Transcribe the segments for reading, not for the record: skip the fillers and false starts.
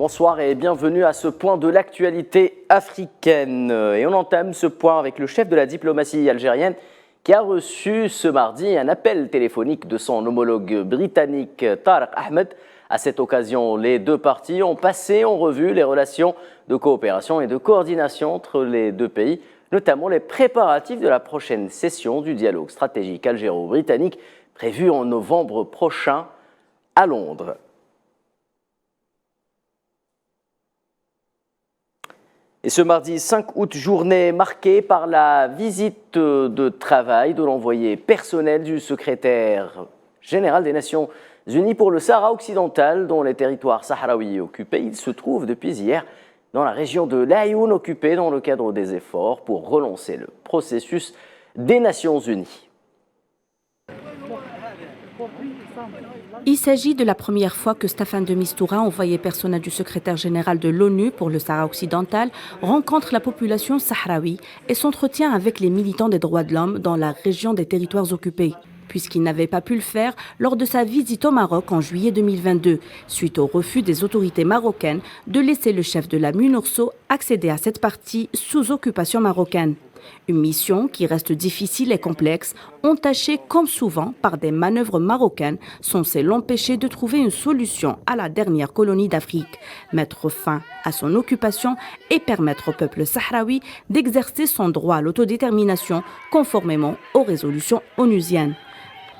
Bonsoir et bienvenue à ce point de l'actualité africaine. Et on entame ce point avec le chef de la diplomatie algérienne qui a reçu ce mardi un appel téléphonique de son homologue britannique Tariq Ahmed. À cette occasion, les deux parties ont passé en revue les relations de coopération et de coordination entre les deux pays, notamment les préparatifs de la prochaine session du dialogue stratégique algéro-britannique prévue en novembre prochain à Londres. Et ce mardi 5 août, journée marquée par la visite de travail de l'envoyé personnel du secrétaire général des Nations Unies pour le Sahara occidental, dont les territoires sahraouis occupés. Il se trouve depuis hier dans la région de l'Aïoun, occupée dans le cadre des efforts pour relancer le processus des Nations Unies. Il s'agit de la première fois que Staffan de Mistura, envoyé personnel du secrétaire général de l'ONU pour le Sahara occidental, rencontre la population sahraoui et s'entretient avec les militants des droits de l'homme dans la région des territoires occupés, puisqu'il n'avait pas pu le faire lors de sa visite au Maroc en juillet 2022, suite au refus des autorités marocaines de laisser le chef de la MINURSO accéder à cette partie sous occupation marocaine. Une mission qui reste difficile et complexe, entachée comme souvent par des manœuvres marocaines censées l'empêcher de trouver une solution à la dernière colonie d'Afrique, mettre fin à son occupation et permettre au peuple sahraoui d'exercer son droit à l'autodétermination conformément aux résolutions onusiennes.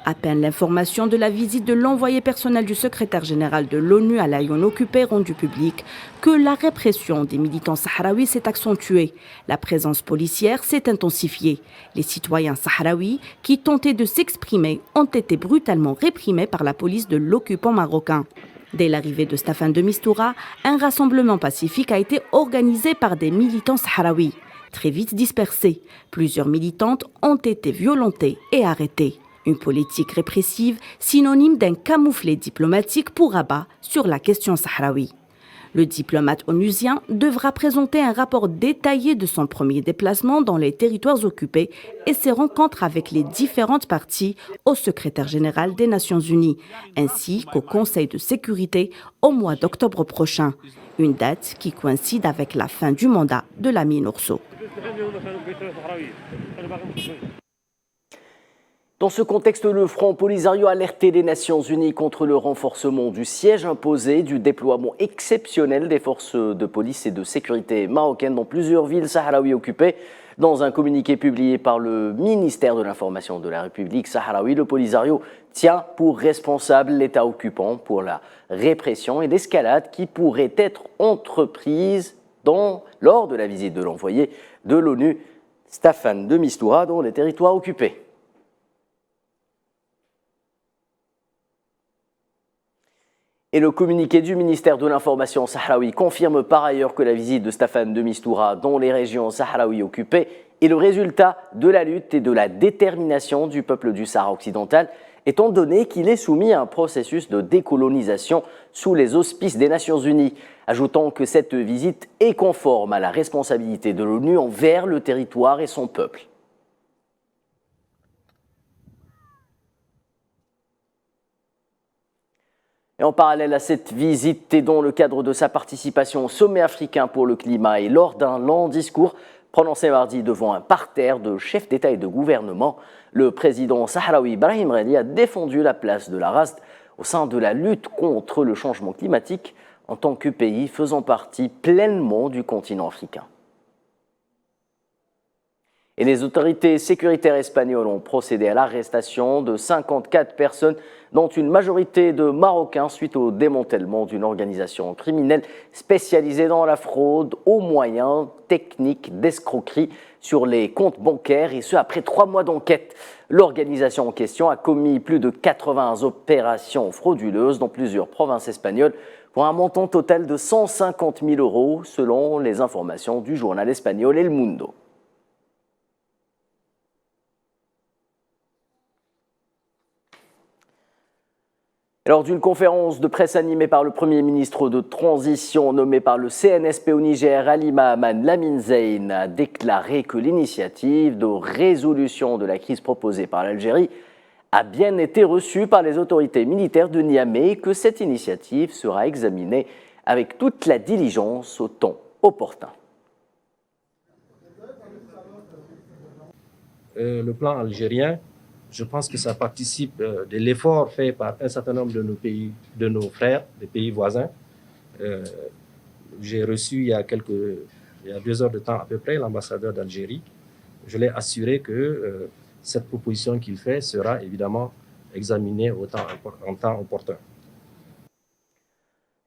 À peine l'information de la visite de l'envoyé personnel du secrétaire général de l'ONU à l'Aïoun occupé rendue publique que la répression des militants sahraouis s'est accentuée. La présence policière s'est intensifiée. Les citoyens sahraouis qui tentaient de s'exprimer ont été brutalement réprimés par la police de l'occupant marocain. Dès l'arrivée de Staffan de Mistura, un rassemblement pacifique a été organisé par des militants sahraouis. Très vite dispersés, plusieurs militantes ont été violentées et arrêtées. Une politique répressive synonyme d'un camouflet diplomatique pour Rabat sur la question sahraoui. Le diplomate onusien devra présenter un rapport détaillé de son premier déplacement dans les territoires occupés et ses rencontres avec les différentes parties au secrétaire général des Nations Unies, ainsi qu'au Conseil de sécurité au mois d'octobre prochain. Une date qui coïncide avec la fin du mandat de la MINURSO. Dans ce contexte, le Front Polisario a alerté les Nations Unies contre le renforcement du siège imposé, du déploiement exceptionnel des forces de police et de sécurité marocaines dans plusieurs villes sahraouies occupées. Dans un communiqué publié par le ministère de l'Information de la République sahraoui, le Polisario tient pour responsable l'État occupant pour la répression et l'escalade qui pourrait être entreprise lors de la visite de l'envoyé de l'ONU, Staffan de Mistura, dans les territoires occupés. Et le communiqué du ministère de l'Information sahraoui confirme par ailleurs que la visite de Staffan de Mistura dans les régions sahraouies occupées est le résultat de la lutte et de la détermination du peuple du Sahara occidental, étant donné qu'il est soumis à un processus de décolonisation sous les auspices des Nations Unies, ajoutant que cette visite est conforme à la responsabilité de l'ONU envers le territoire et son peuple. Et en parallèle à cette visite et dans le cadre de sa participation au sommet africain pour le climat et lors d'un long discours prononcé mardi devant un parterre de chefs d'État et de gouvernement, le président sahraoui Brahim Ghali a défendu la place de la RASD au sein de la lutte contre le changement climatique en tant que pays faisant partie pleinement du continent africain. Et les autorités sécuritaires espagnoles ont procédé à l'arrestation de 54 personnes, dont une majorité de Marocains, suite au démantèlement d'une organisation criminelle spécialisée dans la fraude aux moyens techniques d'escroquerie sur les comptes bancaires, et ce après 3 mois d'enquête. L'organisation en question a commis plus de 80 opérations frauduleuses dans plusieurs provinces espagnoles pour un montant total de 150 000 €, selon les informations du journal espagnol El Mundo. Lors d'une conférence de presse animée par le Premier ministre de transition nommé par le CNSP au Niger, Ali Mahaman Lamine Zeyn a déclaré que l'initiative de résolution de la crise proposée par l'Algérie a bien été reçue par les autorités militaires de Niamey et que cette initiative sera examinée avec toute la diligence au temps opportun. Le plan algérien, je pense que ça participe de l'effort fait par un certain nombre de nos pays, de nos frères, des pays voisins. J'ai reçu il y a 2 heures de temps à peu près l'ambassadeur d'Algérie. Je l'ai assuré que cette proposition qu'il fait sera évidemment examinée en temps opportun.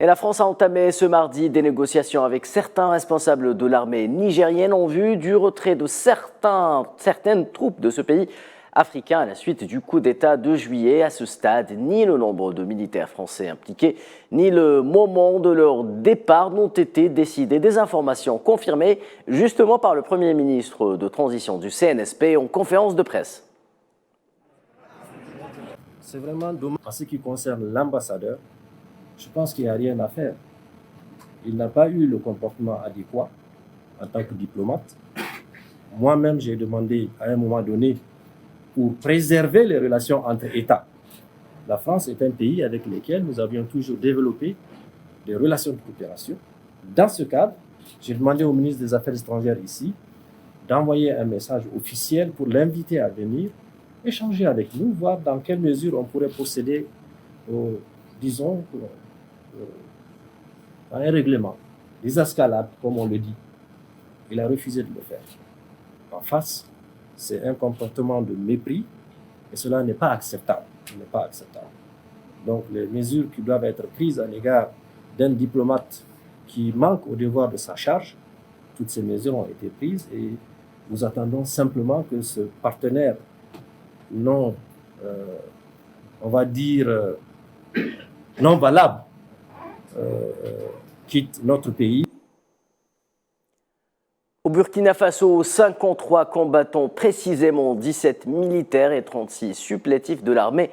Et la France a entamé ce mardi des négociations avec certains responsables de l'armée nigérienne en vue du retrait de certaines troupes de ce pays africain à la suite du coup d'État de juillet. À ce stade, ni le nombre de militaires français impliqués, ni le moment de leur départ n'ont été décidés. Des informations confirmées justement par le Premier ministre de transition du CNSP en conférence de presse. C'est vraiment dommage. En ce qui concerne l'ambassadeur, je pense qu'il n'y a rien à faire. Il n'a pas eu le comportement adéquat en tant que diplomate. Moi-même, j'ai demandé à un moment donné pour préserver les relations entre États. La France est un pays avec lequel nous avions toujours développé des relations de coopération. Dans ce cadre, j'ai demandé au ministre des Affaires étrangères ici d'envoyer un message officiel pour l'inviter à venir échanger avec nous, voir dans quelle mesure on pourrait procéder à un règlement, des escalades, comme on le dit. Il a refusé de le faire. En face, c'est un comportement de mépris et cela n'est pas acceptable. Donc, les mesures qui doivent être prises à l'égard d'un diplomate qui manque au devoir de sa charge, toutes ces mesures ont été prises et nous attendons simplement que ce partenaire non valable quitte notre pays. Au Burkina Faso, 53 combattants, précisément 17 militaires et 36 supplétifs de l'armée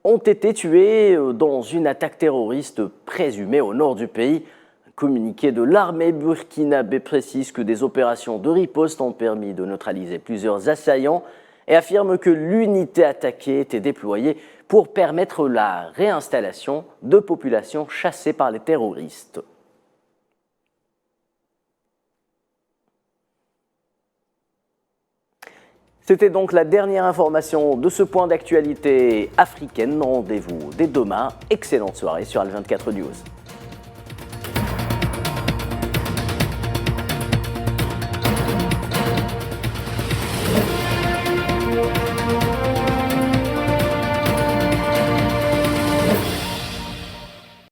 ont été tués dans une attaque terroriste présumée au nord du pays. Un communiqué de l'armée burkinabé précise que des opérations de riposte ont permis de neutraliser plusieurs assaillants et affirme que l'unité attaquée était déployée pour permettre la réinstallation de populations chassées par les terroristes. C'était donc la dernière information de ce point d'actualité africaine. Rendez-vous dès demain. Excellente soirée sur Al24 News.